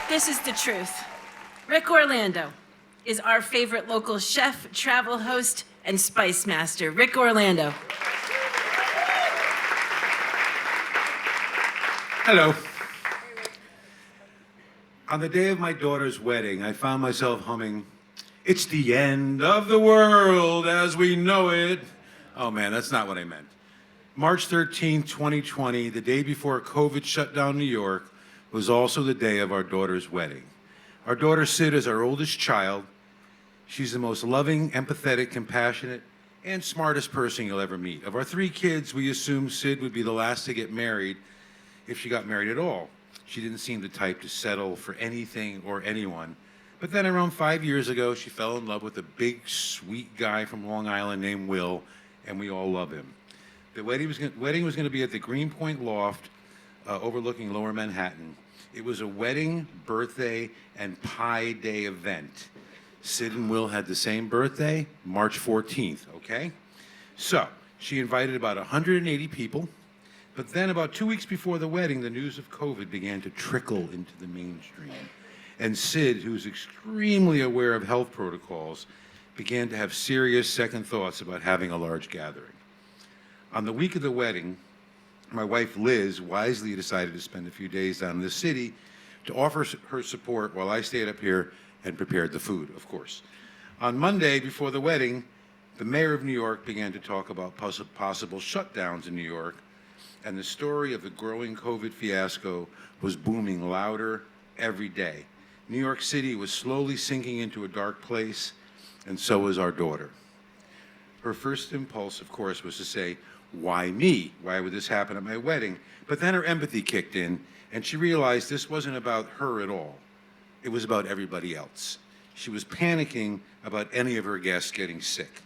This is the truth. Ric Orlando is our favorite local chef, travel host, and spice master. Ric Orlando. Hello. On the day of my daughter's wedding, I found myself humming, "It's the end of the world as we know it." Oh man, that's not what I meant. March 13th, 2020, the day before COVID shut down New York, was also the day of our daughter's wedding. Our daughter Sid is our oldest child. She's the most loving, empathetic, compassionate, and smartest person you'll ever meet. Of our 3 kids, we assumed Sid would be the last to get married, if she got married at all. She didn't seem the type to settle for anything or anyone. But then around 5 years ago, she fell in love with a big, sweet guy from Long Island named Will, and we all love him. The wedding was going to be at the Greenpoint Loft overlooking Lower Manhattan. It was a wedding, birthday, and pie day event. Sid and Will had the same birthday, March 14th, okay? So, she invited about 180 people, but then about 2 weeks before the wedding, the news of COVID began to trickle into the mainstream. And Sid, who's extremely aware of health protocols, began to have serious second thoughts about having a large gathering. On the week of the wedding, my wife Liz wisely decided to spend a few days down in the city to offer her support while I stayed up here and prepared the food, of course. On Monday, before the wedding, the mayor of New York began to talk about possible shutdowns in New York, and the story of the growing COVID fiasco was booming louder every day. New York City was slowly sinking into a dark place, and so was our daughter. Her first impulse, of course, was to say, "Why me? Why would this happen at my wedding?" But then her empathy kicked in, and she realized this wasn't about her at all. It was about everybody else. She was panicking about any of her guests getting sick.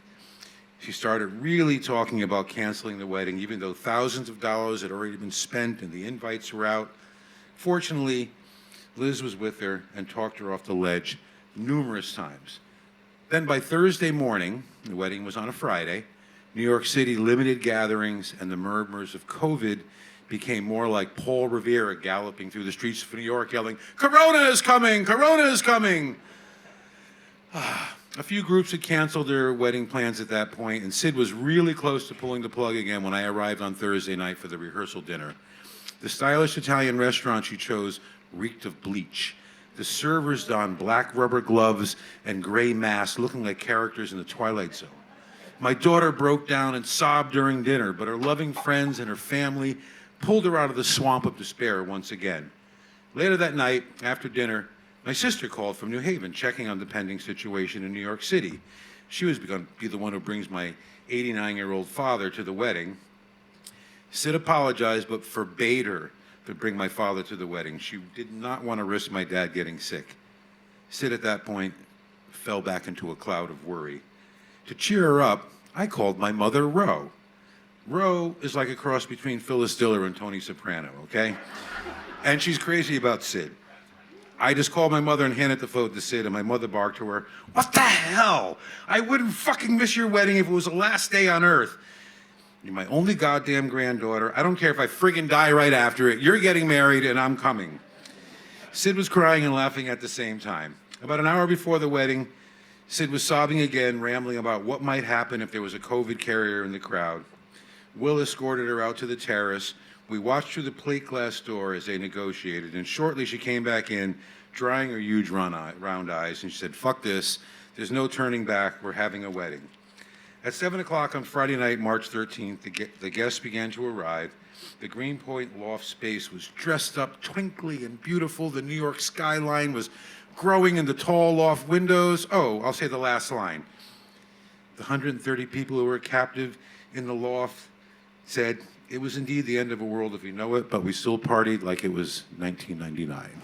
She started really talking about canceling the wedding, even though thousands of dollars had already been spent and the invites were out. Fortunately, Liz was with her and talked her off the ledge numerous times. Then by Thursday morning, the wedding was on a Friday, New York City limited gatherings and the murmurs of COVID became more like Paul Revere galloping through the streets of New York yelling, "Corona is coming! Corona is coming!" A few groups had canceled their wedding plans at that point, and Sid was really close to pulling the plug again when I arrived on Thursday night for the rehearsal dinner. The stylish Italian restaurant she chose reeked of bleach. The servers donned black rubber gloves and gray masks, looking like characters in the Twilight Zone. My daughter broke down and sobbed during dinner, but her loving friends and her family pulled her out of the swamp of despair once again. Later that night, after dinner, my sister called from New Haven, checking on the pending situation in New York City. She was going to be the one who brings my 89-year-old father to the wedding. Sid apologized, but forbade her to bring my father to the wedding. She did not want to risk my dad getting sick. Sid, at that point, fell back into a cloud of worry. To cheer her up, I called my mother, Ro. Ro is like a cross between Phyllis Diller and Tony Soprano, okay? And she's crazy about Sid. I just called my mother and handed the phone to Sid, and my mother barked to her, "What the hell? I wouldn't fucking miss your wedding if it was the last day on earth. You're my only goddamn granddaughter. I don't care if I friggin' die right after it. You're getting married, and I'm coming." Sid was crying and laughing at the same time. About an hour before the wedding, Sid was sobbing again, rambling about what might happen if there was a COVID carrier in the crowd. Will escorted her out to the terrace. We watched through the plate glass door as they negotiated, and shortly she came back in, drying her huge round eyes, and she said, "Fuck this. There's no turning back. We're having a wedding." At 7 o'clock on Friday night, March 13th, the guests began to arrive. The Greenpoint Loft space was dressed up, twinkly and beautiful. The New York skyline was growing in the tall loft windows. Oh, I'll say the last line. The 130 people who were captive in the loft said, "It was indeed the end of a world if you know it, but we still partied like it was 1999.